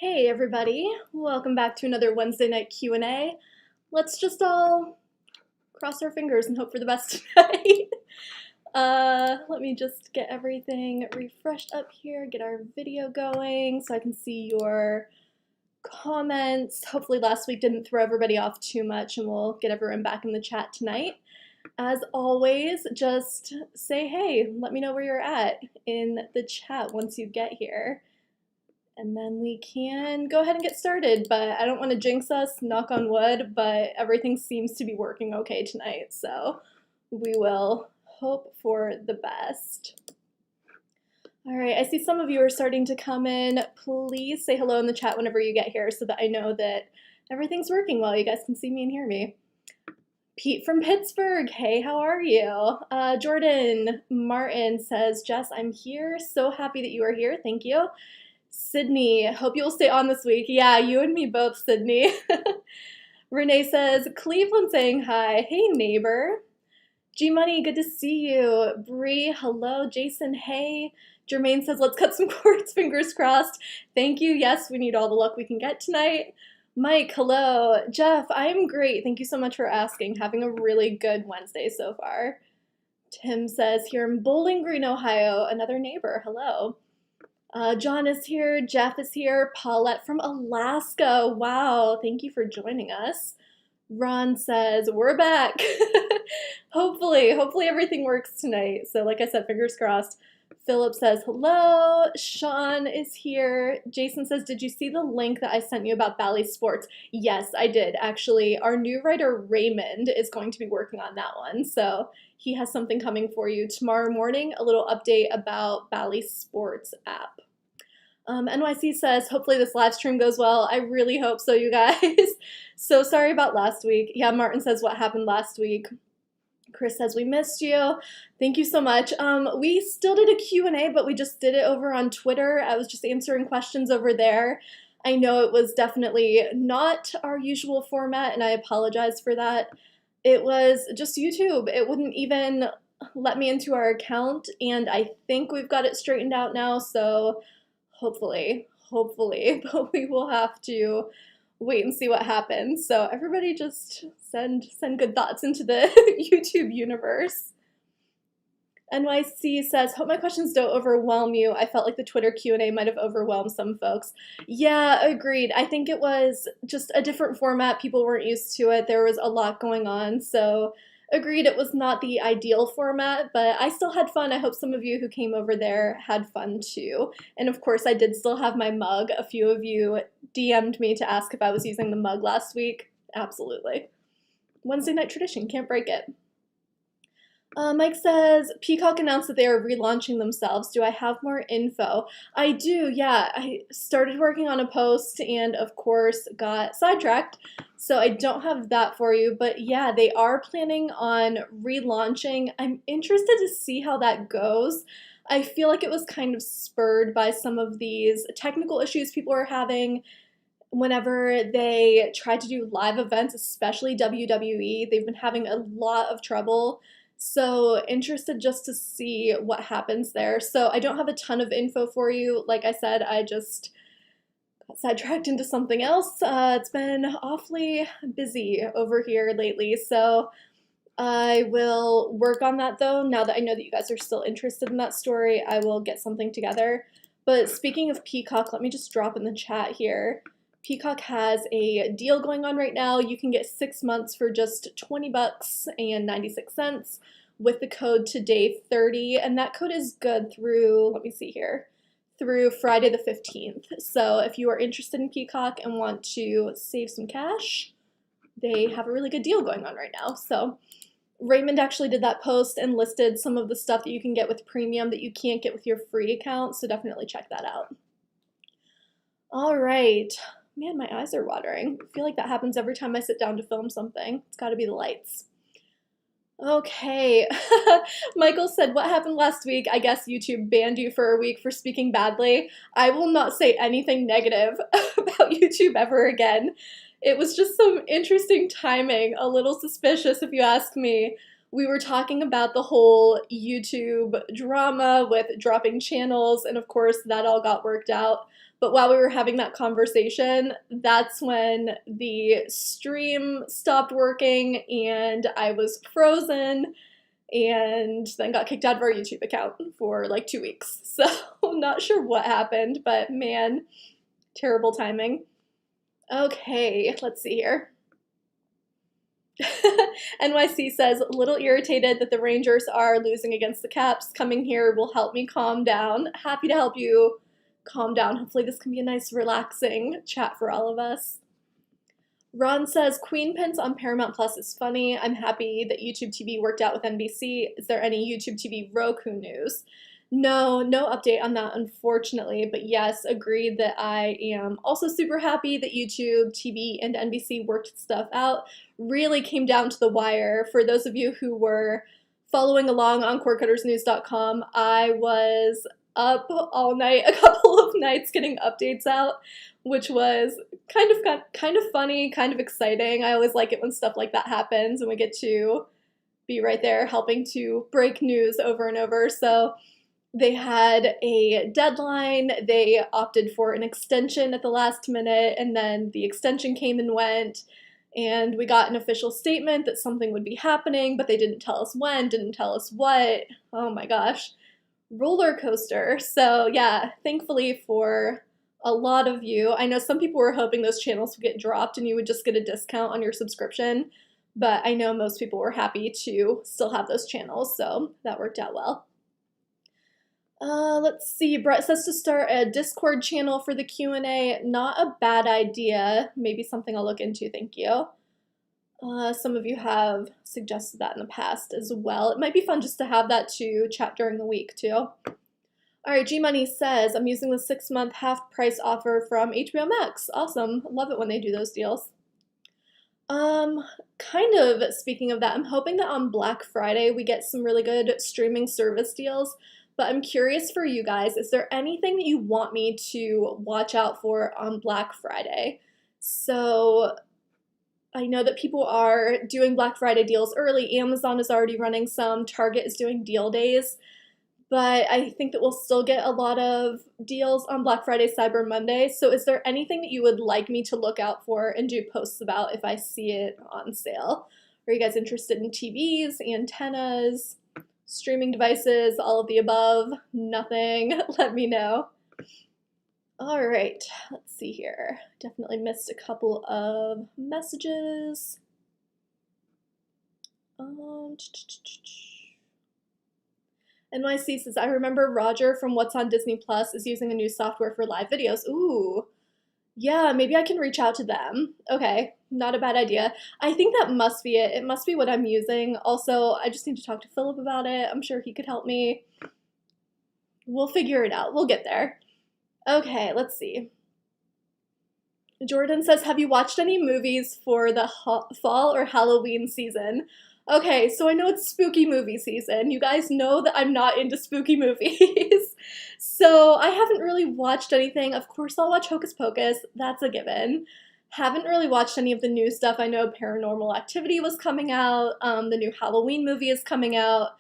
Hey everybody, welcome back to another Wednesday night Q&A. Let's just all cross our fingers and hope for the best tonight. Let me just get everything refreshed up here, get our video going so I can see your comments. Hopefully last week didn't throw everybody off too much and we'll get everyone back in the chat tonight. As always, just say hey, let me know where you're at in the chat once you get here. And then we can go ahead and get started, but I don't want to jinx us, knock on wood, but everything seems to be working okay tonight, so we will hope for the best. All right, I see some of you are starting to come in. Please say hello in the chat whenever you get here so that I know that everything's working well. You guys can see me and hear me. Pete from Pittsburgh, hey, how are you? Jordan Martin says, Jess, I'm here. So happy that you are here. Thank you. Sydney, hope you'll stay on this week. Yeah, you and me both, Sydney. Renee says, Cleveland saying hi. Hey, neighbor. G-Money, good to see you. Bree, hello. Jason, hey. Jermaine says, let's cut some cords, fingers crossed. Thank you. Yes, we need all the luck we can get tonight. Mike, hello. Jeff, I'm great. Thank you so much for asking. Having a really good Wednesday so far. Tim says, here in Bowling Green, Ohio, another neighbor. Hello. John is here, Jeff is here, Paulette from Alaska. Wow, thank you for joining us. Ron says, we're back. Hopefully everything works tonight. So like I said, fingers crossed. Philip says, hello. Sean is here. Jason says, did you see the link that I sent you about Bally Sports? Yes, I did. Actually, our new writer Raymond is going to be working on that one. So he has something coming for you tomorrow morning, a little update about Bally Sports app. NYC says, hopefully this live stream goes well. I really hope so, you guys. So sorry about last week. Yeah, Martin says, what happened last week? Chris says, we missed you. Thank you so much. We still did a Q&A, but we just did it over on Twitter. I was just answering questions over there. I know it was definitely not our usual format, and I apologize for that. It was just YouTube. It wouldn't even let me into our account, and I think we've got it straightened out now, so hopefully, but we will have to wait and see what happens. So everybody just send good thoughts into the YouTube universe. NYC says, hope my questions don't overwhelm you. I felt like the Twitter Q&A might have overwhelmed some folks. Yeah, agreed. I think it was just a different format. People weren't used to it. There was a lot going on. So agreed, it was not the ideal format, but I still had fun. I hope some of you who came over there had fun too. And of course, I did still have my mug. A few of you DM'd me to ask if I was using the mug last week. Absolutely. Wednesday night tradition, can't break it. Mike says, Peacock announced that they are relaunching themselves. Do I have more info? I do, yeah. I started working on a post and, of course, got sidetracked, so I don't have that for you. But, yeah, they are planning on relaunching. I'm interested to see how that goes. I feel like it was kind of spurred by some of these technical issues people are having whenever they try to do live events, especially WWE. They've been having a lot of trouble. So interested just to see what happens there. So I don't have a ton of info for you. Like I said, I just got sidetracked into something else. It's been awfully busy over here lately. So I will work on that though. Now that I know that you guys are still interested in that story, I will get something together. But speaking of Peacock, let me just drop in the chat here. Peacock has a deal going on right now. You can get 6 months for just $20.96 with the code today30, and that code is good through, let me see here, through Friday the 15th. So if you are interested in Peacock and want to save some cash, they have a really good deal going on right now. So Raymond actually did that post and listed some of the stuff that you can get with premium that you can't get with your free account, so definitely check that out. All right. Man, my eyes are watering. I feel like that happens every time I sit down to film something. It's got to be the lights. Okay. Michael said, what happened last week? I guess YouTube banned you for a week for speaking badly. I will not say anything negative about YouTube ever again. It was just some interesting timing, a little suspicious if you ask me. we were talking about the whole YouTube drama with dropping channels, and of course that all got worked out. But while we were having that conversation, that's when the stream stopped working and I was frozen and then got kicked out of our YouTube account for like 2 weeks. So I'm not sure what happened, but man, terrible timing. Okay, let's see here. NYC says, a little irritated that the Rangers are losing against the Caps. Coming here will help me calm down. Happy to help you calm down. Hopefully this can be a nice, relaxing chat for all of us. Ron says, Queen Pins on Paramount Plus is funny. I'm happy that YouTube TV worked out with NBC. Is there any YouTube TV Roku news? No update on that, unfortunately. But yes, agreed that I am also super happy that YouTube TV and NBC worked stuff out. Really came down to the wire. For those of you who were following along on cordcuttersnews.com, I was up all night, a couple of nights getting updates out, which was kind of funny, kind of exciting. I always like it when stuff like that happens and we get to be right there helping to break news over and over. So they had a deadline, they opted for an extension at the last minute, and then the extension came and went, and we got an official statement that something would be happening, but they didn't tell us when, didn't tell us what. Oh my gosh, roller coaster. So yeah, thankfully for a lot of you, I know some people were hoping those channels would get dropped and you would just get a discount on your subscription, but I know most people were happy to still have those channels, so that worked out well. Let's see, Brett says to start a Discord channel for the Q&A. Not a bad idea. Maybe something I'll look into, thank you. Some of you have suggested that in the past as well. It might be fun just to have that to chat during the week too. All right, G-Money says, I'm using the 6-month half-price offer from HBO Max. Awesome. Love it when they do those deals. Kind of speaking of that, I'm hoping that on Black Friday we get some really good streaming service deals. But I'm curious for you guys, is there anything that you want me to watch out for on Black Friday? So I know that people are doing Black Friday deals early. Amazon is already running some. Target is doing deal days. But I think that we'll still get a lot of deals on Black Friday, Cyber Monday. So is there anything that you would like me to look out for and do posts about if I see it on sale? Are you guys interested in TVs, antennas, streaming devices, all of the above? Nothing? Let me know. All right, let's see here. Definitely missed a couple of messages. NYC says, I remember Roger from What's on Disney Plus is using a new software for live videos. Ooh, yeah, maybe I can reach out to them. Okay, not a bad idea. I think that must be it. It must be what I'm using. Also, I just need to talk to Philip about it. I'm sure he could help me. We'll figure it out. We'll get there. Okay, let's see. Jordan says, have you watched any movies for the fall or Halloween season? Okay, so I know it's spooky movie season. You guys know that I'm not into spooky movies. So I haven't really watched anything. Of course I'll watch Hocus Pocus. That's a given. Haven't really watched any of the new stuff. I know Paranormal Activity was coming out. The new Halloween movie is coming out.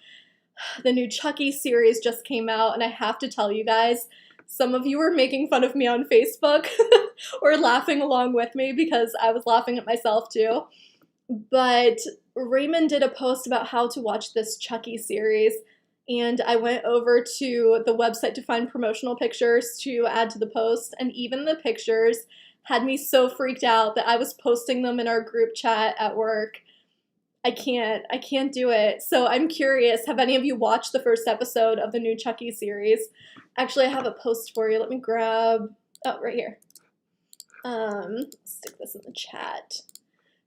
The new Chucky series just came out. And I have to tell you guys, some of you were making fun of me on Facebook or laughing along with me because I was laughing at myself too. But Raymond did a post about how to watch this Chucky series, and I went over to the website to find promotional pictures to add to the post, and even the pictures had me so freaked out that I was posting them in our group chat at work. I can't do it. So I'm curious, have any of you watched the first episode of the new Chucky series? Actually, I have a post for you. Let me grab, oh, right here. Stick this in the chat.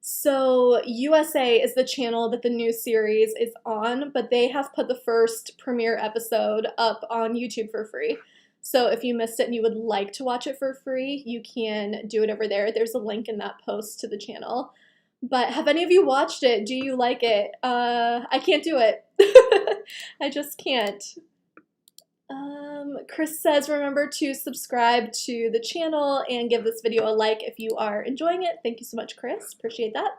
So USA is the channel that the new series is on, but they have put the first premiere episode up on YouTube for free. So if you missed it and you would like to watch it for free, you can do it over there. There's a link in that post to the channel. But have any of you watched it? Do you like it? I can't do it. I just can't. Chris says, remember to subscribe to the channel and give this video a like if you are enjoying it. Thank you so much, Chris. Appreciate that.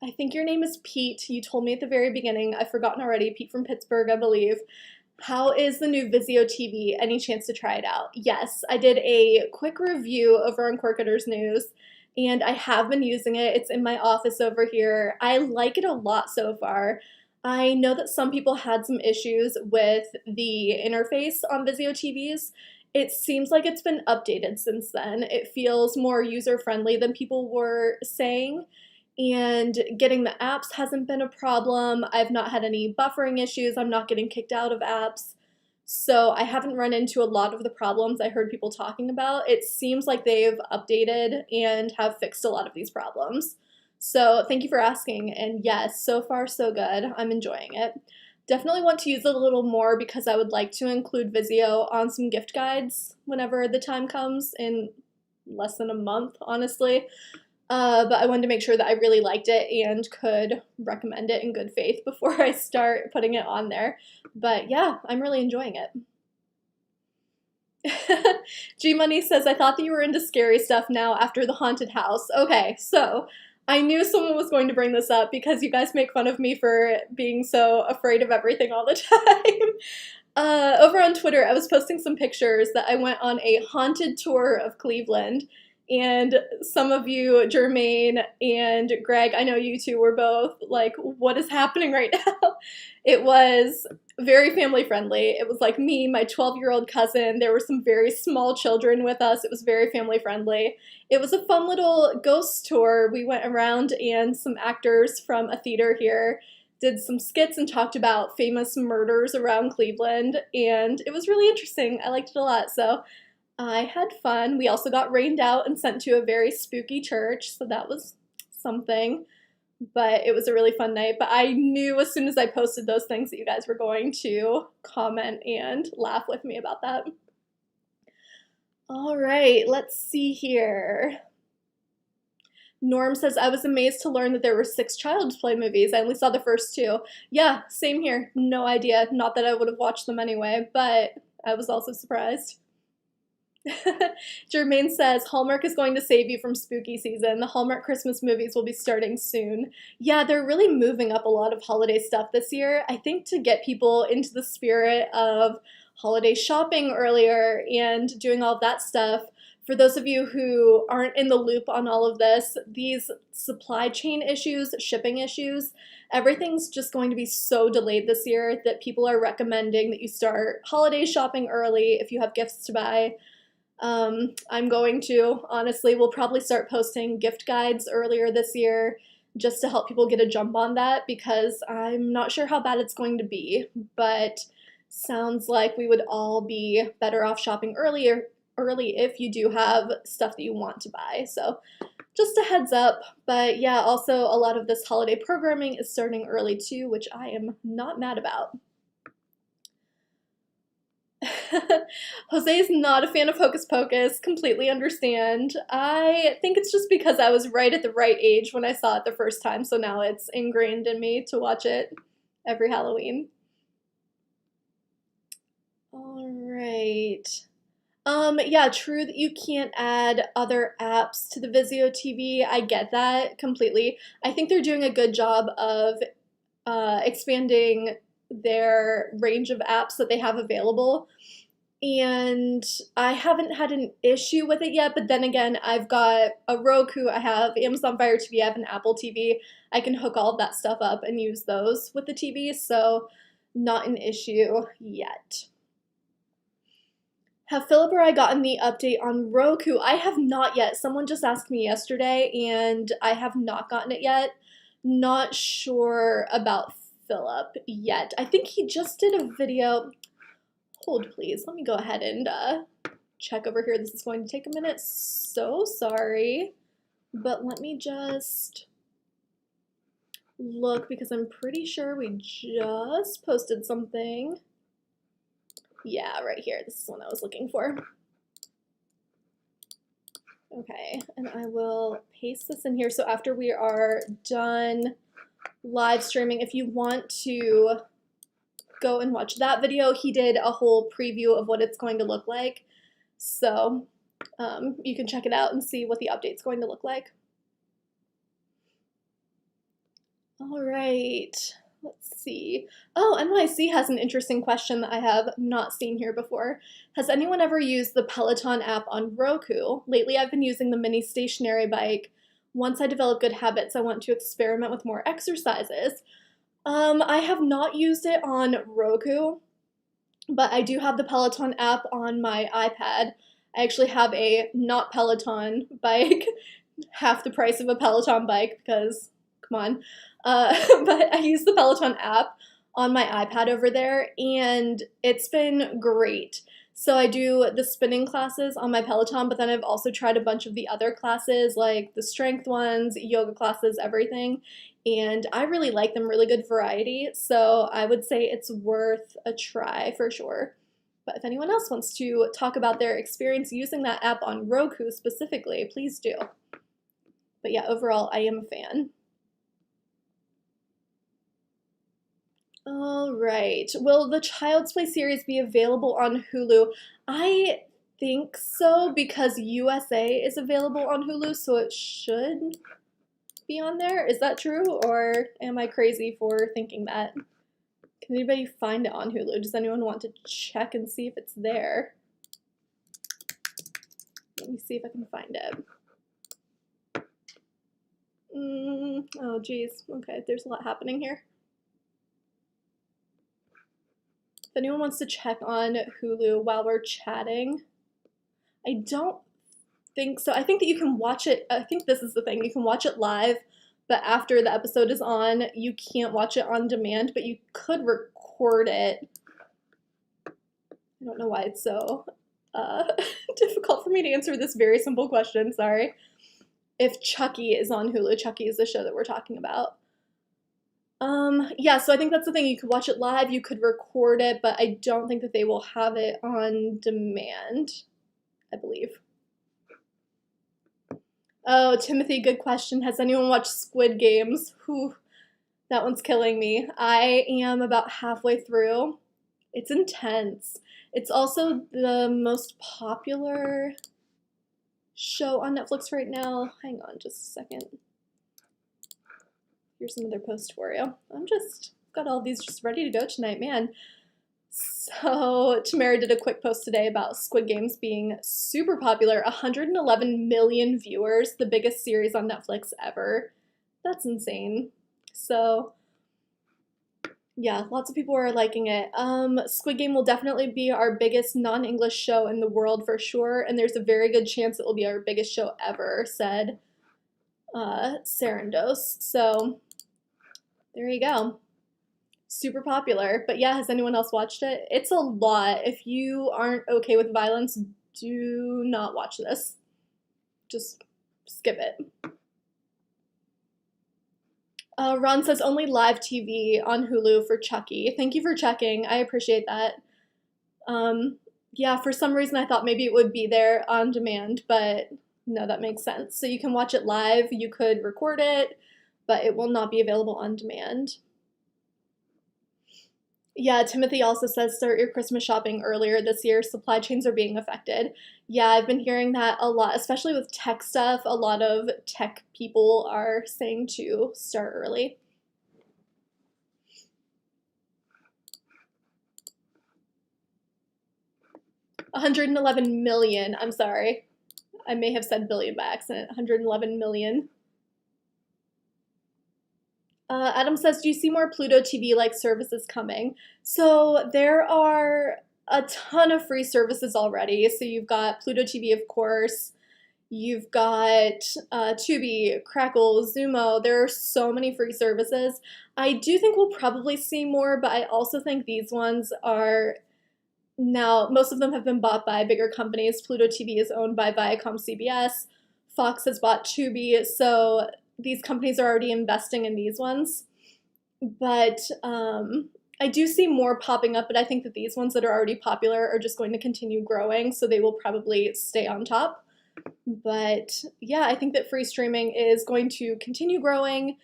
I think your name is Pete. You told me at the very beginning. I've forgotten already. Pete from Pittsburgh, I believe. How is the new Vizio TV? Any chance to try it out? Yes, I did a quick review over on Corketter's News, and I have been using it. It's in my office over here. I like it a lot so far. I know that some people had some issues with the interface on Vizio TVs. It seems like it's been updated since then. It feels more user-friendly than people were saying, and getting the apps hasn't been a problem. I've not had any buffering issues. I'm not getting kicked out of apps. So I haven't run into a lot of the problems I heard people talking about. It seems like they've updated and have fixed a lot of these problems. So thank you for asking. And yes, so far so good. I'm enjoying it. Definitely want to use it a little more because I would like to include Vizio on some gift guides whenever the time comes, in less than a month, honestly. But I wanted to make sure that I really liked it and could recommend it in good faith before I start putting it on there. But yeah, I'm really enjoying it. G Money says, I thought that you were into scary stuff now after the haunted house. Okay, so I knew someone was going to bring this up because you guys make fun of me for being so afraid of everything all the time. Over on Twitter, I was posting some pictures that I went on a haunted tour of Cleveland. And some of you, Jermaine and Greg, I know you two were both like, what is happening right now? It was very family friendly. It was like me, my 12-year-old cousin. There were some very small children with us. It was very family friendly. It was a fun little ghost tour. We went around and some actors from a theater here did some skits and talked about famous murders around Cleveland. And it was really interesting. I liked it a lot. So I had fun. We also got rained out and sent to a very spooky church, so that was something. But it was a really fun night. But I knew as soon as I posted those things that you guys were going to comment and laugh with me about that. All right, let's see here. Norm says, I was amazed to learn that there were 6 Child's Play movies. I only saw the first 2. Yeah, same here. No idea. Not that I would have watched them anyway, but I was also surprised. Jermaine says, Hallmark is going to save you from spooky season. The Hallmark Christmas movies will be starting soon. Yeah, they're really moving up a lot of holiday stuff this year. I think to get people into the spirit of holiday shopping earlier and doing all of that stuff. For those of you who aren't in the loop on all of this, these supply chain issues, shipping issues, everything's just going to be so delayed this year that people are recommending that you start holiday shopping early if you have gifts to buy. I'm going to, honestly, we'll probably start posting gift guides earlier this year just to help people get a jump on that because I'm not sure how bad it's going to be, but sounds like we would all be better off shopping early if you do have stuff that you want to buy. So just a heads up. But yeah, also a lot of this holiday programming is starting early too, which I am not mad about. Jose is not a fan of Hocus Pocus, completely understand. I think it's just because I was right at the right age when I saw it the first time, so now it's ingrained in me to watch it every Halloween. All right. Yeah, true that you can't add other apps to the Vizio TV. I get that completely. I think they're doing a good job of expanding their range of apps that they have available. And I haven't had an issue with it yet, but then again, I've got a Roku, I have Amazon Fire TV, I have an Apple TV. I can hook all of that stuff up and use those with the TV, so not an issue yet. Have Philip or I gotten the update on Roku? I have not yet. Someone just asked me yesterday, and I have not gotten it yet. Not sure about Philip yet. I think he just did a video. Hold, please. Let me go ahead and check over here. This is going to take a minute. So sorry. But let me just look because I'm pretty sure we just posted something. Yeah, right here. This is what I was looking for. Okay, and I will paste this in here. So after we are done live streaming, if you want to go and watch that video, he did a whole preview of what it's going to look like. So you can check it out and see what the update's going to look like. All right, let's see. Oh, NYC has an interesting question that I have not seen here before. Has anyone ever used the Peloton app on Roku? Lately, I've been using the mini stationary bike. Once I develop good habits, I want to experiment with more exercises. I have not used it on Roku, but I do have the Peloton app on my iPad. I actually have a not Peloton bike, half the price of a Peloton bike because, come on. But I use the Peloton app on my iPad over there, and it's been great. So I do the spinning classes on my Peloton, but then I've also tried a bunch of the other classes, like the strength ones, yoga classes, everything. And I really like them, really good variety. So I would say it's worth a try for sure. But if anyone else wants to talk about their experience using that app on Roku specifically, please do. But yeah, overall, I am a fan. All right. Will the Child's Play series be available on Hulu? I think so because USA is available on Hulu, so it should be on there. Is that true, or am I crazy for thinking that? Can anybody find it on Hulu? Does anyone want to check and see if it's there? Let me see if I can find it. Oh, geez. Okay, there's a lot happening here. If anyone wants to check on Hulu while we're chatting, I don't think so. I think that you can watch it. I think this is the thing. You can watch it live, but after the episode is on, you can't watch it on demand, but you could record it. I don't know why it's so difficult for me to answer this very simple question. Sorry. If Chucky is on Hulu, Chucky is the show that we're talking about. Yeah, so I think that's the thing. You could watch it live, you could record it, but I don't think that they will have it on demand, I believe. Oh, Timothy, good question. Has anyone watched Squid Games? Whew, that one's killing me. I am about halfway through. It's intense. It's also the most popular show on Netflix right now. Hang on just a second. Here's another post for you. I'm just got all these just ready to go tonight, man. So Tamara did a quick post today about Squid Games being super popular. 111 million viewers, the biggest series on Netflix ever. That's insane. So yeah, lots of people are liking it. Squid Game will definitely be our biggest non-English show in the world for sure, and there's a very good chance it will be our biggest show ever, said Sarandos. So there you go. Super popular. But yeah, has anyone else watched it? It's a lot. If you aren't okay with violence, do not watch this. Just skip it. Ron says only live TV on Hulu for Chucky. Thank you for checking. I appreciate that. Yeah, for some reason I thought maybe it would be there on demand, but no, that makes sense. So you can watch it live, you could record it, but it will not be available on demand. Yeah, Timothy also says start your Christmas shopping earlier this year. Supply chains are being affected. Yeah, I've been hearing that a lot, especially with tech stuff. A lot of tech people are saying to start early. $111 million. I'm sorry. I may have said billion by accident. 111 million. Adam says, do you see more Pluto TV-like services coming? So there are a ton of free services already. So you've got Pluto TV, of course. You've got Tubi, Crackle, Zumo. There are so many free services. I do think we'll probably see more, but I also think these ones are now, most of them have been bought by bigger companies. Pluto TV is owned by Viacom CBS. Fox has bought Tubi, so these companies are already investing in these ones. But I do see more popping up, but I think that these ones that are already popular are just going to continue growing, so they will probably stay on top. But yeah, I think that free streaming is going to continue growing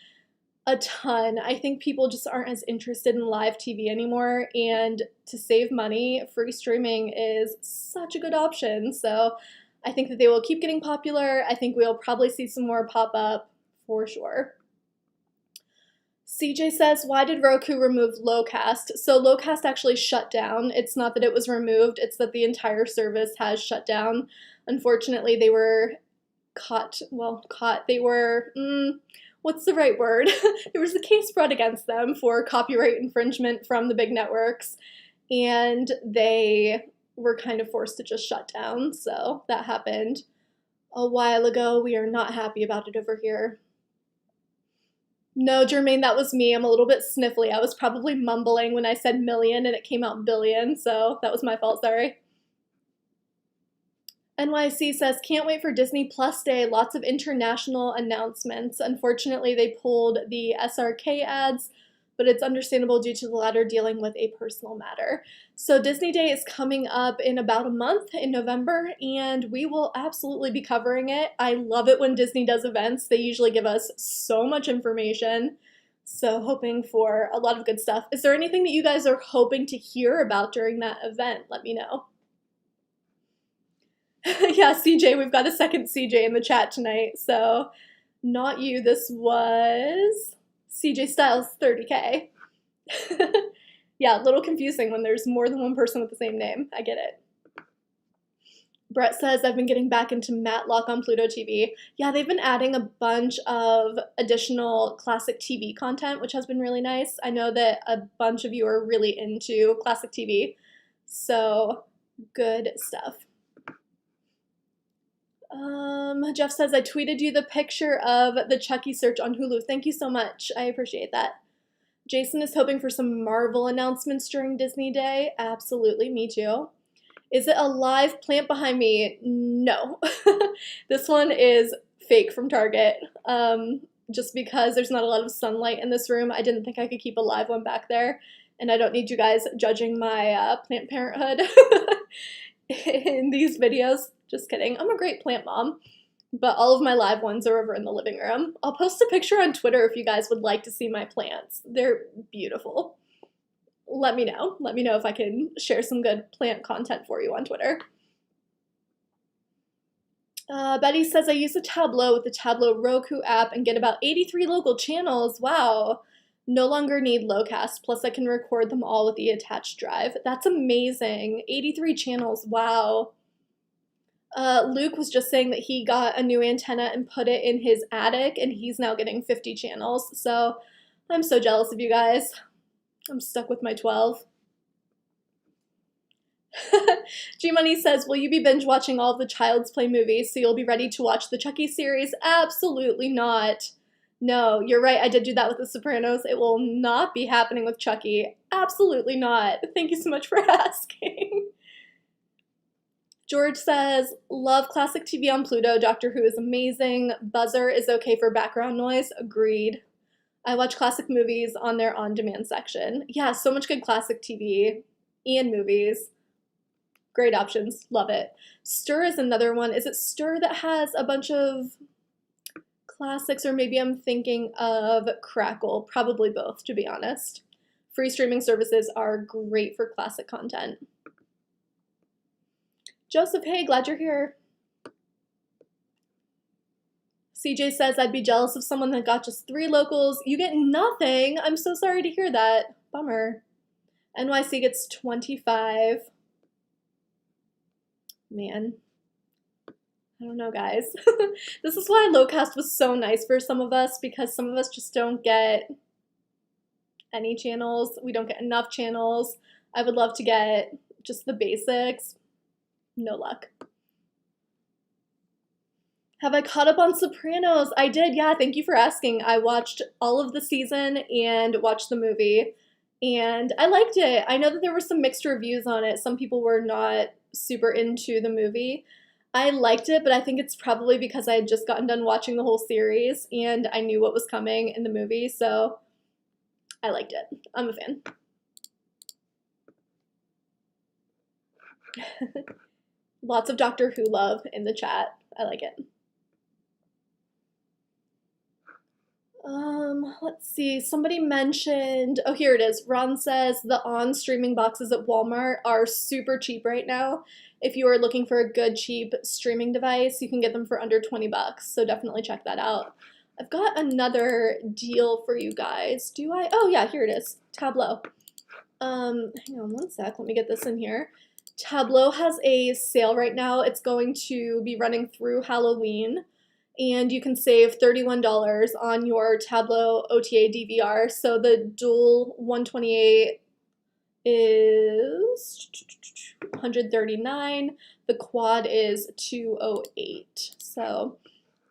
a ton. I think people just aren't as interested in live TV anymore, and to save money, free streaming is such a good option. So I think that they will keep getting popular. I think we'll probably see some more pop up for sure. CJ says, why did Roku remove Lowcast? So Lowcast actually shut down. It's not that it was removed, it's that the entire service has shut down. Unfortunately, they were they were, what's the right word? There was a case brought against them for copyright infringement from the big networks, and they were kind of forced to just shut down. So that happened a while ago. We are not happy about it over here. No, Jermaine, that was me. I'm a little bit sniffly. I was probably mumbling when I said million and it came out billion, so that was my fault, sorry. NYC says, can't wait for Disney Plus Day. Lots of international announcements. Unfortunately, they pulled the SRK ads, but it's understandable due to the latter dealing with a personal matter. So Disney Day is coming up in about a month in November, and we will absolutely be covering it. I love it when Disney does events. They usually give us so much information. So hoping for a lot of good stuff. Is there anything that you guys are hoping to hear about during that event? Let me know. Yeah, CJ, we've got a second CJ in the chat tonight. So not you, this was CJ Styles 30K. Yeah, a little confusing when there's more than one person with the same name. I get it. Brett says, I've been getting back into Matlock on Pluto TV. Yeah, they've been adding a bunch of additional classic TV content, which has been really nice. I know that a bunch of you are really into classic TV, so good stuff. Jeff says, I tweeted you the picture of the Chucky search on Hulu. Thank you so much. I appreciate that. Jason is hoping for some Marvel announcements during Disney Day. Absolutely, me too. Is it a live plant behind me? No. This one is fake from Target. Just because there's not a lot of sunlight in this room, I didn't think I could keep a live one back there. And I don't need you guys judging my plant parenthood in these videos. Just kidding. I'm a great plant mom. But all of my live ones are over in the living room. I'll post a picture on Twitter if you guys would like to see my plants. They're beautiful. Let me know. Let me know if I can share some good plant content for you on Twitter. Betty says, I use a Tableau with the Tableau Roku app and get about 83 local channels. Wow. No longer need Lowcast. Plus I can record them all with the attached drive. That's amazing. 83 channels. Wow. Luke was just saying that he got a new antenna and put it in his attic, and he's now getting 50 channels. So I'm so jealous of you guys. I'm stuck with my 12. G-Money says, will you be binge watching all of the Child's Play movies so you'll be ready to watch the Chucky series? Absolutely not. No, you're right. I did do that with The Sopranos. It will not be happening with Chucky. Absolutely not. Thank you so much for asking. George says, love classic TV on Pluto. Doctor Who is amazing. Buzzer is okay for background noise. Agreed. I watch classic movies on their on-demand section. Yeah, so much good classic TV and movies. Great options. Love it. Stir is another one. Is it Stir that has a bunch of classics, or maybe I'm thinking of Crackle? Probably both, to be honest. Free streaming services are great for classic content. Joseph, hey, glad you're here. CJ says, I'd be jealous of someone that got just 3 locals. You get nothing. I'm so sorry to hear that. Bummer. NYC gets 25. Man. I don't know, guys. This is why Lowcast was so nice for some of us, because some of us just don't get any channels. We don't get enough channels. I would love to get just the basics. No luck. Have I caught up on Sopranos? I did, yeah, thank you for asking. I watched all of the season and watched the movie, and I liked it. I know that there were some mixed reviews on it. Some people were not super into the movie. I liked it, but I think it's probably because I had just gotten done watching the whole series, and I knew what was coming in the movie, so I liked it. I'm a fan. Lots of Doctor Who love in the chat. I like it. Let's see. Somebody mentioned, oh, here it is. Ron says the on streaming boxes at Walmart are super cheap right now. If you are looking for a good cheap streaming device, you can get them for under 20 bucks. So definitely check that out. I've got another deal for you guys. Do I? Oh yeah, here it is. Tableau. Hang on one sec. Let me get this in here. Tableau has a sale right now. It's going to be running through Halloween, and you can save $31 on your Tableau OTA DVR. So the dual 128 is 139. The quad is 208. So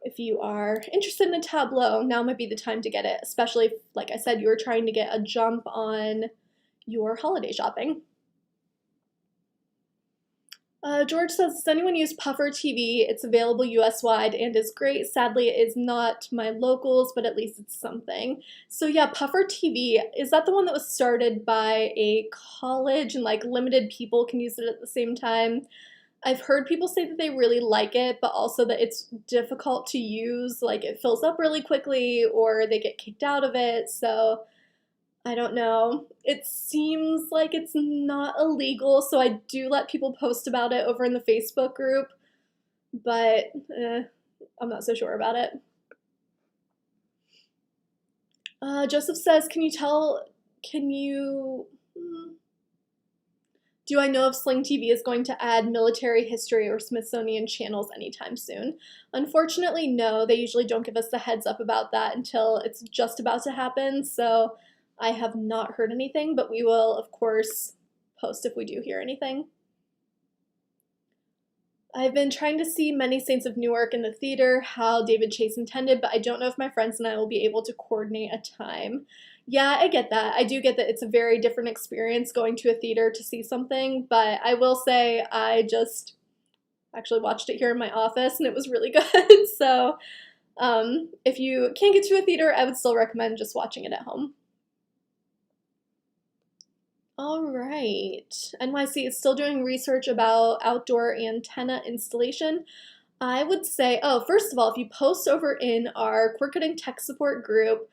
if you are interested in a Tableau, now might be the time to get it, especially if, like I said, you were trying to get a jump on your holiday shopping. George says, does anyone use Puffer TV? It's available US-wide and is great. Sadly, it is not my locals, but at least it's something. So yeah, Puffer TV, is that the one that was started by a college and like limited people can use it at the same time? I've heard people say that they really like it, but also that it's difficult to use, like it fills up really quickly or they get kicked out of it, so I don't know. It seems like it's not illegal, so I do let people post about it over in the Facebook group, but I'm not so sure about it. Joseph says, do I know if Sling TV is going to add military history or Smithsonian channels anytime soon? Unfortunately, no. They usually don't give us the heads up about that until it's just about to happen, so I have not heard anything, but we will, of course, post if we do hear anything. I've been trying to see Many Saints of Newark in the theater, how David Chase intended, but I don't know if my friends and I will be able to coordinate a time. Yeah, I get that. I do get that it's a very different experience going to a theater to see something, but I will say I just actually watched it here in my office and it was really good. So if you can't get to a theater, I would still recommend just watching it at home. All right, NYC is still doing research about outdoor antenna installation. I would say, oh, first of all, if you post over in our cord cutting tech support group,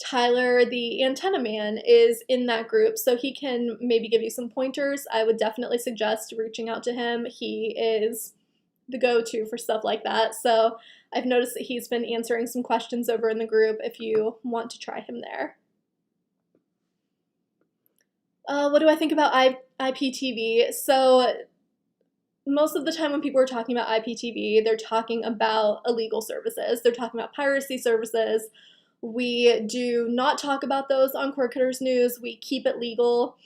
Tyler, the antenna man, is in that group, so he can maybe give you some pointers. I would definitely suggest reaching out to him. He is the go-to for stuff like that, so I've noticed that he's been answering some questions over in the group if you want to try him there. What do I think about IPTV? So most of the time when people are talking about IPTV, they're talking about illegal services. They're talking about piracy services. We do not talk about those on Cord Cutters News. We keep it legal.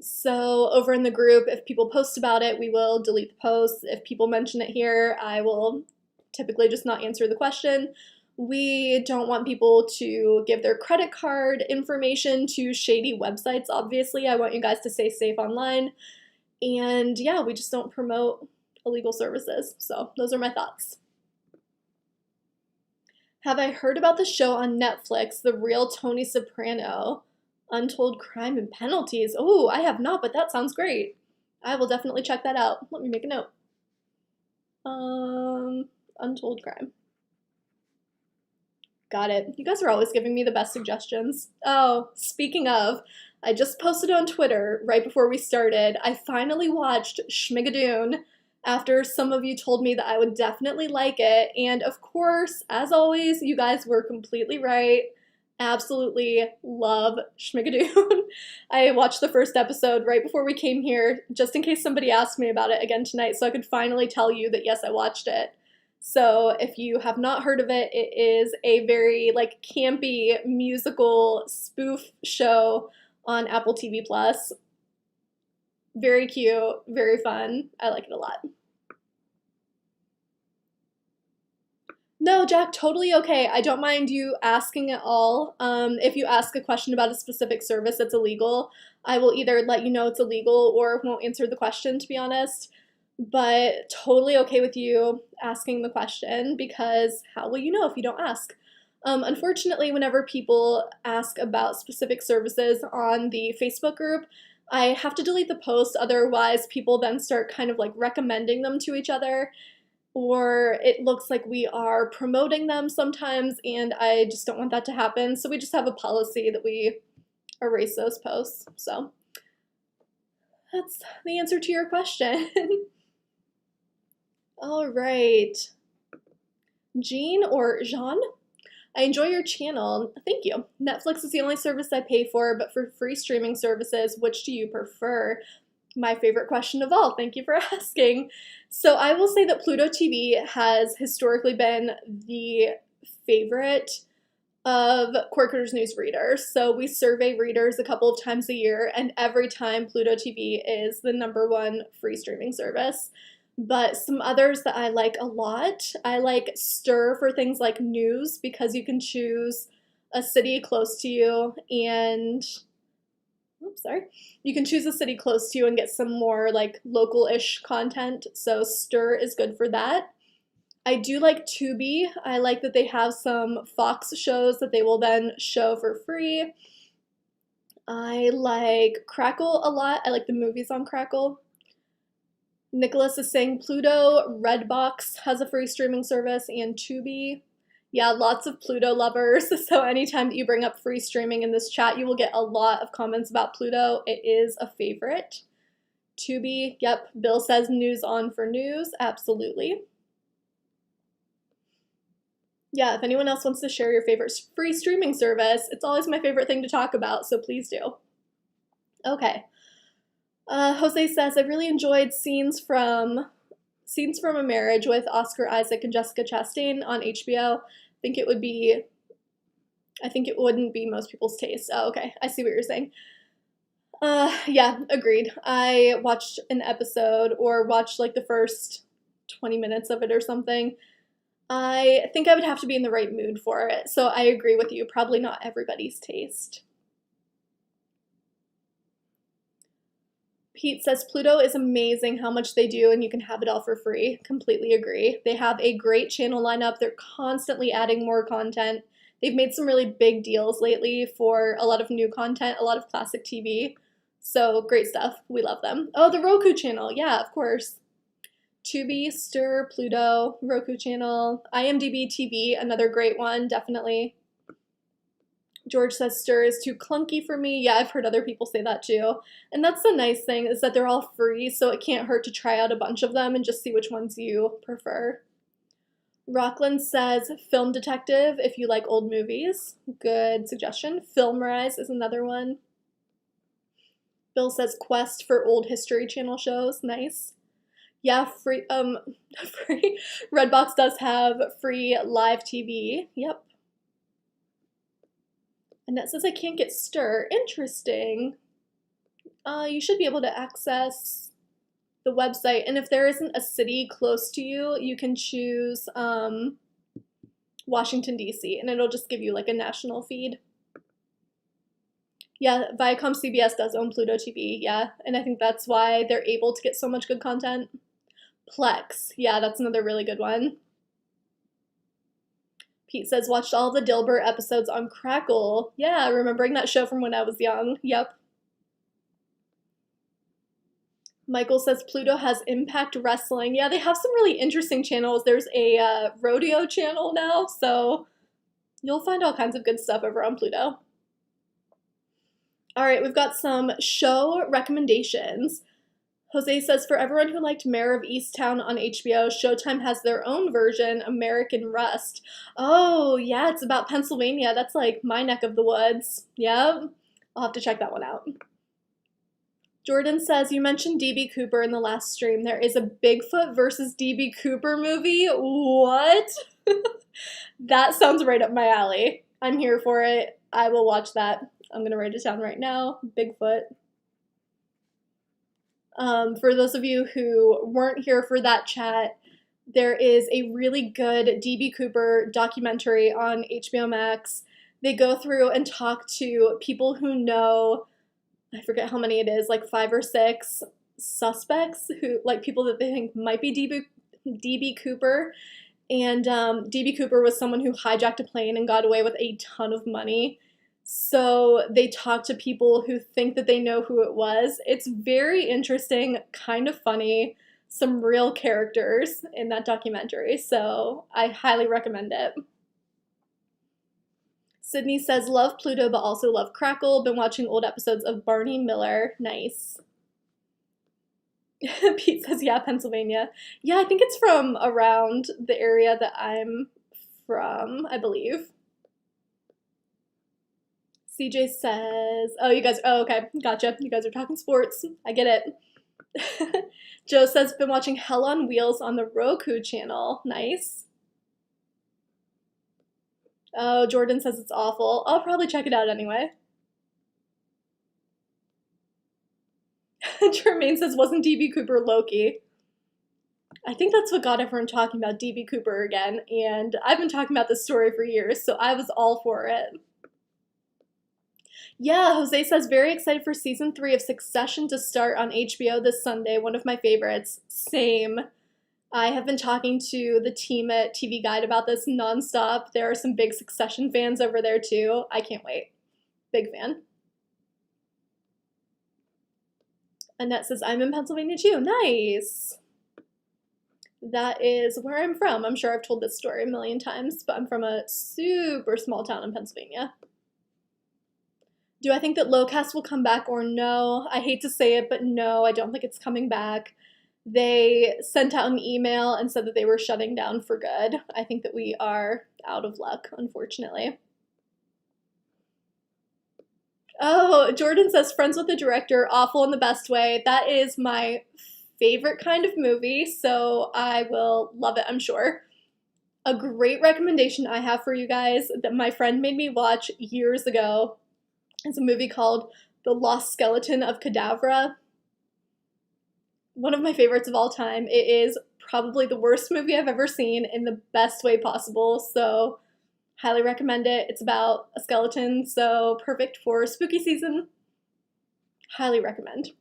So over in the group, if people post about it, we will delete the posts. If people mention it here, I will typically just not answer the question. We don't want people to give their credit card information to shady websites, obviously. I want you guys to stay safe online. And yeah, we just don't promote illegal services. So those are my thoughts. Have I heard about the show on Netflix, The Real Tony Soprano, Untold Crime and Penalties? Oh, I have not, but that sounds great. I will definitely check that out. Let me make a note. Untold Crime. Got it. You guys are always giving me the best suggestions. Oh, speaking of, I just posted on Twitter right before we started. I finally watched Schmigadoon after some of you told me that I would definitely like it. And of course, as always, you guys were completely right. Absolutely love Schmigadoon. I watched the first episode right before we came here, just in case somebody asked me about it again tonight, so I could finally tell you that yes, I watched it. So if you have not heard of it, it is a very like campy musical spoof show on Apple TV+. Very cute, very fun. I like it a lot. No, Jack, totally okay. I don't mind you asking at all. If you ask a question about a specific service that's illegal, I will either let you know it's illegal or won't answer the question, to be honest. But totally okay with you asking the question, because how will you know if you don't ask? Unfortunately, whenever people ask about specific services on the Facebook group, I have to delete the post, otherwise people then start kind of like recommending them to each other, or it looks like we are promoting them sometimes, and I just don't want that to happen, so we just have a policy that we erase those posts. So that's the answer to your question. All right. Jean or Jean? I enjoy your channel. Thank you. Netflix is the only service I pay for, but for free streaming services, which do you prefer? My favorite question of all. Thank you for asking. So I will say that Pluto TV has historically been the favorite of Quirkers News readers. So we survey readers a couple of times a year, and every time Pluto TV is the #1 free streaming service. But some others that I like a lot, I like Stir for things like news, because you can choose a city close to you and you can choose a city close to you and get some more like local-ish content. So Stir is good for that. I do like Tubi. I like that they have some Fox shows that they will then show for free. I like Crackle a lot. I like the movies on Crackle. Nicholas is saying Pluto, Redbox has a free streaming service, and Tubi. Yeah, lots of Pluto lovers. So anytime that you bring up free streaming in this chat, you will get a lot of comments about Pluto. It is a favorite. Tubi, yep. Bill says news on for news. Absolutely. Yeah, if anyone else wants to share your favorite free streaming service, it's always my favorite thing to talk about, so please do. Okay. Jose says, I really enjoyed Scenes from a Marriage with Oscar Isaac and Jessica Chastain on HBO. I think it wouldn't be most people's taste. Oh, okay. I see what you're saying. Yeah, agreed. I watched an episode, or watched like the first 20 minutes of it or something. I think I would have to be in the right mood for it. So I agree with you. Probably not everybody's taste. Pete says, Pluto is amazing how much they do, and you can have it all for free. Completely agree. They have a great channel lineup. They're constantly adding more content. They've made some really big deals lately for a lot of new content, a lot of classic TV. So great stuff. We love them. Oh, the Roku channel. Yeah, of course. Tubi, Stir, Pluto, Roku channel, IMDb TV, another great one, definitely. George says Stir is too clunky for me. Yeah, I've heard other people say that too. And that's the nice thing, is that they're all free, so it can't hurt to try out a bunch of them and just see which ones you prefer. Rockland says Film Detective if you like old movies. Good suggestion. Filmrise is another one. Bill says Quest for old History Channel shows. Nice. Yeah, free Redbox does have free live TV. Yep. Annette says I can't get Stir. Interesting. You should be able to access the website, and if there isn't a city close to you, you can choose Washington, D.C., and it'll just give you like a national feed. Yeah, Viacom CBS does own Pluto TV, yeah, and I think that's why they're able to get so much good content. Plex, yeah, that's another really good one. Pete says, watched all the Dilbert episodes on Crackle. Yeah, remembering that show from when I was young. Yep. Michael says Pluto has Impact Wrestling. Yeah, they have some really interesting channels. There's a rodeo channel now, so you'll find all kinds of good stuff over on Pluto. All right, we've got some show recommendations. Jose says, for everyone who liked Mayor of Easttown on HBO, Showtime has their own version, American Rust. Oh, yeah, it's about Pennsylvania. That's like my neck of the woods. Yep, I'll have to check that one out. Jordan says, you mentioned DB Cooper in the last stream. There is a Bigfoot versus DB Cooper movie. What? That sounds right up my alley. I'm here for it. I will watch that. I'm going to write it down right now. Bigfoot. For those of you who weren't here for that chat, there is a really good DB Cooper documentary on HBO Max. They go through and talk to people who know, I forget how many it is, like 5 or 6 suspects, who, like people that they think might be DB Cooper. And DB Cooper was someone who hijacked a plane and got away with a ton of money. So they talk to people who think that they know who it was. It's very interesting, kind of funny, some real characters in that documentary. So I highly recommend it. Sydney says, love Pluto, but also love Crackle. Been watching old episodes of Barney Miller. Nice. Pete says, yeah, Pennsylvania. Yeah, I think it's from around the area that I'm from, I believe. CJ says, oh, you guys, oh, okay, gotcha. You guys are talking sports. I get it. Joe says, been watching Hell on Wheels on the Roku channel. Nice. Oh, Jordan says it's awful. I'll probably check it out anyway. Jermaine says, wasn't DB Cooper Loki? I think that's what got everyone talking about DB Cooper again, and I've been talking about this story for years, so I was all for it. Yeah, Jose says, very excited for season 3 of Succession to start on HBO this Sunday. One of my favorites. Same. I have been talking to the team at TV Guide about this nonstop. There are some big Succession fans over there too. I can't wait. Big fan. Annette says, I'm in Pennsylvania too. Nice. That is where I'm from. I'm sure I've told this story a million times, but I'm from a super small town in Pennsylvania. Do I think that Lowcast will come back or no? I hate to say it, but no, I don't think it's coming back. They sent out an email and said that they were shutting down for good. I think that we are out of luck, unfortunately. Oh, Jordan says, Friends with the Director, awful in the best way. That is my favorite kind of movie, so I will love it, I'm sure. A great recommendation I have for you guys that my friend made me watch years ago is a movie called The Lost Skeleton of Cadavra. One of my favorites of all time. It is probably the worst movie I've ever seen in the best way possible, so highly recommend it. It's about a skeleton, so perfect for spooky season. Highly recommend.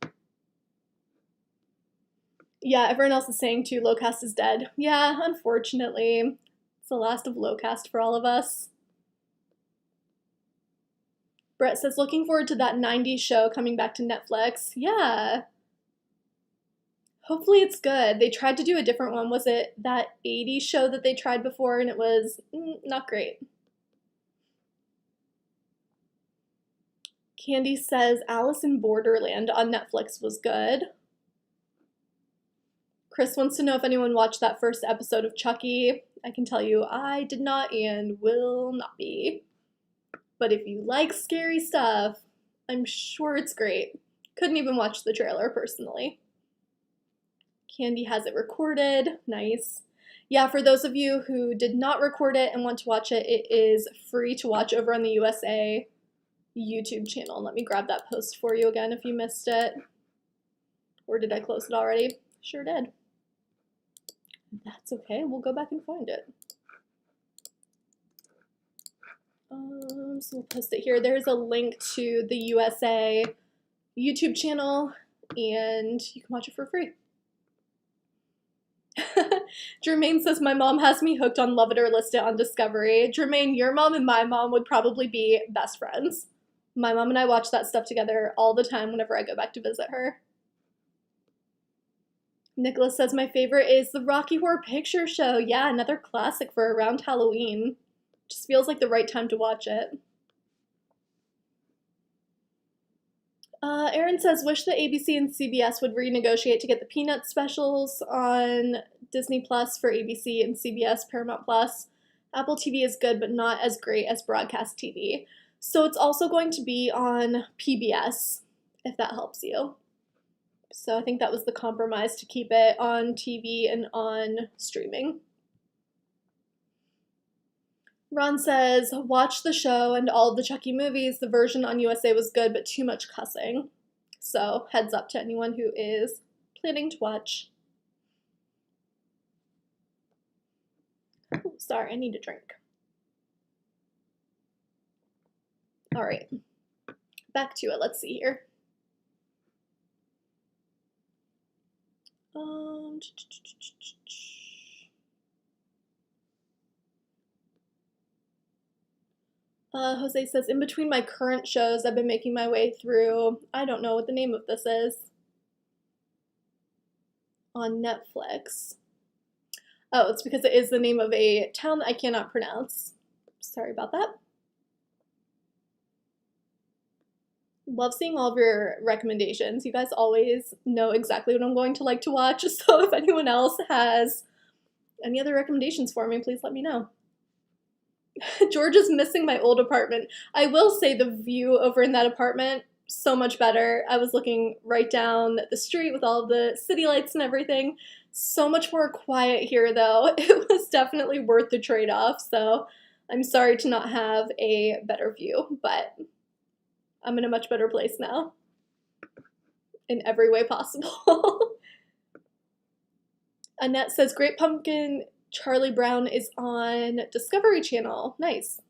Yeah, everyone else is saying too, Lowcast is dead. Yeah, unfortunately. It's the last of Lowcast for all of us. Brett says, looking forward to that 90s show coming back to Netflix. Yeah. Hopefully it's good. They tried to do a different one. Was it that 80s show that they tried before and it was not great? Candy says Alice in Borderland on Netflix was good. Chris wants to know if anyone watched that first episode of Chucky. I can tell you I did not and will not be. But if you like scary stuff, I'm sure it's great. Couldn't even watch the trailer personally. Candy has it recorded. Nice. Yeah, for those of you who did not record it and want to watch it, it is free to watch over on the USA YouTube channel. Let me grab that post for you again if you missed it. Or did I close it already? Sure did. That's okay. We'll go back and find it. So we'll post it here. There's a link to the USA YouTube channel, and you can watch it for free. Jermaine says, my mom has me hooked on Love It or List It on Discovery. Jermaine, your mom and my mom would probably be best friends. My mom and I watch that stuff together all the time whenever I go back to visit her. Nicholas says, my favorite is the Rocky Horror Picture Show. Yeah, another classic for around Halloween. Just feels like the right time to watch it. Aaron says, wish that ABC and CBS would renegotiate to get the Peanuts specials on Disney Plus for ABC and CBS Paramount Plus. Apple TV is good, but not as great as broadcast TV. So it's also going to be on PBS, if that helps you. So I think that was the compromise, to keep it on TV and on streaming. Ron says, watch the show and all of the Chucky movies. The version on USA was good, but too much cussing. So heads up to anyone who is planning to watch. Oh, sorry, I need a drink. All right, back to it. Let's see here. Jose says, in between my current shows, I've been making my way through, I don't know what the name of this is, on Netflix. Oh, it's because it is the name of a town that I cannot pronounce. Sorry about that. Love seeing all of your recommendations. You guys always know exactly what I'm going to like to watch, so if anyone else has any other recommendations for me, please let me know. George is missing my old apartment. I will say the view over in that apartment, so much better. I was looking right down the street with all the city lights and everything. So much more quiet here though. It was definitely worth the trade-off, so I'm sorry to not have a better view, but I'm in a much better place now in every way possible. Annette says, Great Pumpkin Charlie Brown is on Discovery Channel. Nice.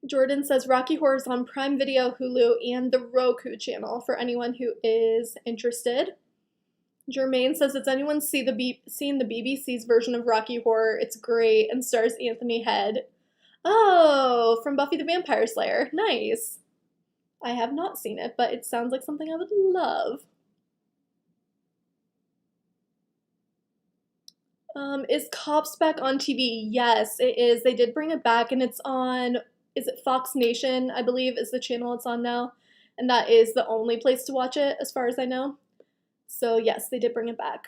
Jordan says, Rocky Horror is on Prime Video, Hulu, and the Roku channel for anyone who is interested. Jermaine says, has anyone seen the BBC's version of Rocky Horror? It's great and stars Anthony Head. Oh, from Buffy the Vampire Slayer. Nice. I have not seen it, but it sounds like something I would love. Is Cops back on TV? Yes, it is. They did bring it back, and it's on, is it Fox Nation, I believe, is the channel it's on now. And that is the only place to watch it, as far as I know. So yes, they did bring it back.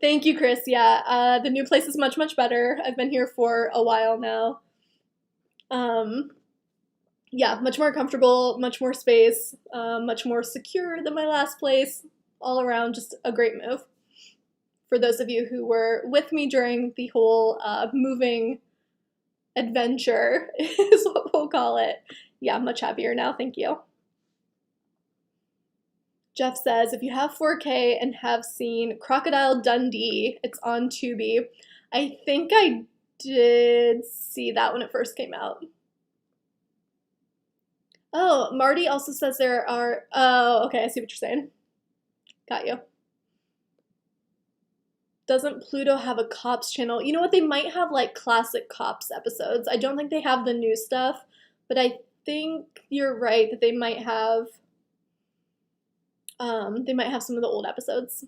Thank you, Chris. Yeah, the new place is much, much better. I've been here for a while now. Yeah, much more comfortable, much more space, much more secure than my last place. All around, just a great move. For those of you who were with me during the whole moving adventure, is what we'll call it. Yeah, much happier now, thank you. Jeff says, if you have 4K and have seen Crocodile Dundee, it's on Tubi. I think I did see that when it first came out. Oh, Marty also says there are, oh, okay, I see what you're saying. Got you. Doesn't Pluto have a Cops channel? You know what, they might have like classic Cops episodes. I don't think they have the new stuff, but I think you're right that they might have some of the old episodes.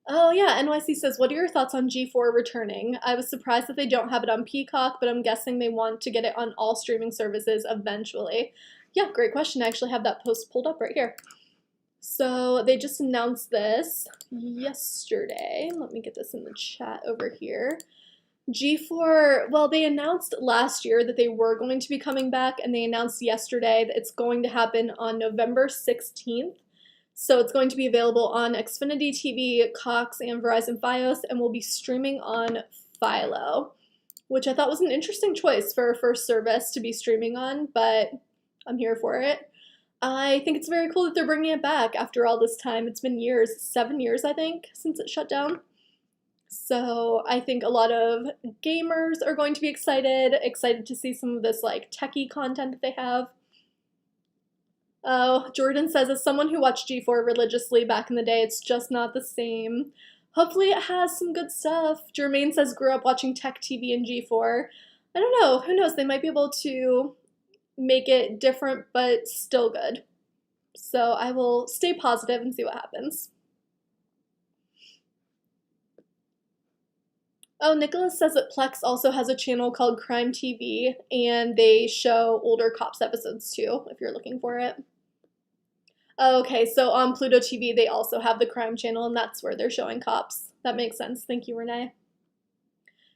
Oh yeah, NYC says, what are your thoughts on G4 returning? I was surprised that they don't have it on Peacock, but I'm guessing they want to get it on all streaming services eventually. Yeah, great question. I actually have that post pulled up right here. So they just announced this yesterday. Let me get this in the chat over here. G4, well, they announced last year that they were going to be coming back, and they announced yesterday that it's going to happen on November 16th. So it's going to be available on Xfinity TV, Cox, and Verizon Fios, and will be streaming on Philo, which I thought was an interesting choice for a first service to be streaming on, but I'm here for it. I think it's very cool that they're bringing it back after all this time. It's been years, 7 years, I think, since it shut down. So I think a lot of gamers are going to be excited to see some of this like techie content that they have. Oh, Jordan says, as someone who watched G4 religiously back in the day, it's just not the same. Hopefully it has some good stuff. Jermaine says, grew up watching Tech TV and G4. I don't know, who knows, they might be able to make it different but still good. So I will stay positive and see what happens. Oh, Nicholas says that Plex also has a channel called Crime TV, and they show older Cops episodes too, if you're looking for it. Okay, so on Pluto TV, they also have the Crime channel, and that's where they're showing Cops. That makes sense. Thank you, Renee.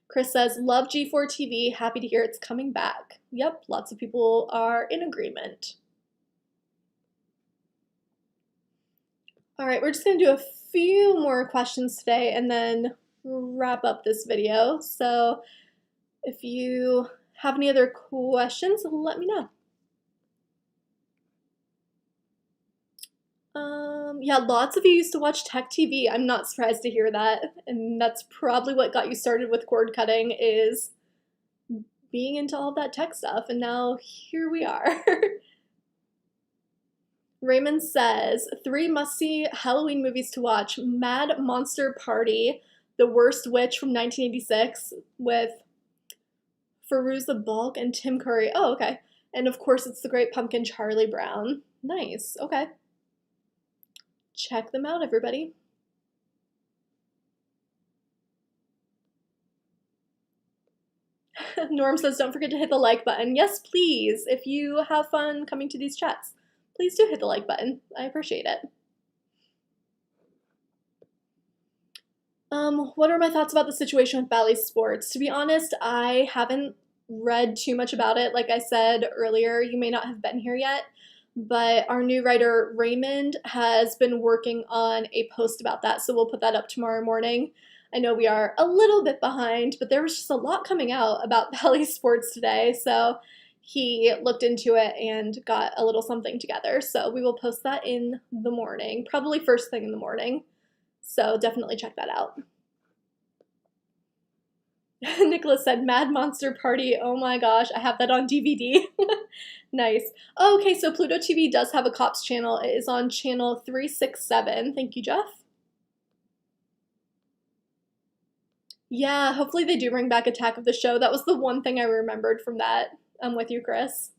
Chris says, love G4 TV. Happy to hear it's coming back. Yep, lots of people are in agreement. All right, we're just going to do a few more questions today, and then wrap up this video. So if you have any other questions, let me know. Yeah, lots of you used to watch Tech TV. I'm not surprised to hear that. And that's probably what got you started with cord cutting, is being into all that tech stuff. And now here we are. Raymond says, 3 must-see Halloween movies to watch. Mad Monster Party, The Worst Witch from 1986 with Fairuza Balk and Tim Curry. Oh, okay. And of course, it's The Great Pumpkin, Charlie Brown. Nice. Okay. Check them out, everybody. Norm says, don't forget to hit the like button. Yes, please. If you have fun coming to these chats, please do hit the like button. I appreciate it. What are my thoughts about the situation with Bally Sports? To be honest, I haven't read too much about it. Like I said earlier, you may not have been here yet, but our new writer Raymond has been working on a post about that, so we'll put that up tomorrow morning. I know we are a little bit behind, but there was just a lot coming out about Bally Sports today, so he looked into it and got a little something together. So we will post that in the morning, probably first thing in the morning. So definitely check that out. Nicholas said, Mad Monster Party. Oh my gosh, I have that on DVD. Nice. Oh, okay, so Pluto TV does have a cops channel. It is on channel 367. Thank you, Jeff. Yeah, hopefully they do bring back Attack of the Show. That was the one thing I remembered from that. I'm with you, Chris.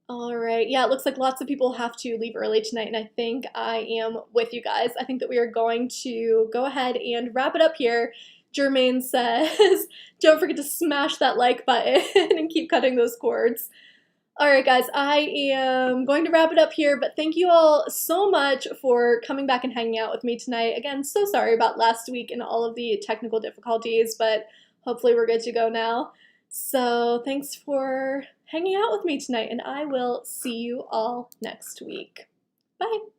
All right. Yeah, it looks like lots of people have to leave early tonight, and I think I am with you guys. I think that we are going to go ahead and wrap it up here. Jermaine says, don't forget to smash that like button and keep cutting those cords. All right, guys, I am going to wrap it up here, but thank you all so much for coming back and hanging out with me tonight. Again, so sorry about last week and all of the technical difficulties, but hopefully we're good to go now. So thanks for hanging out with me tonight, and I will see you all next week. Bye.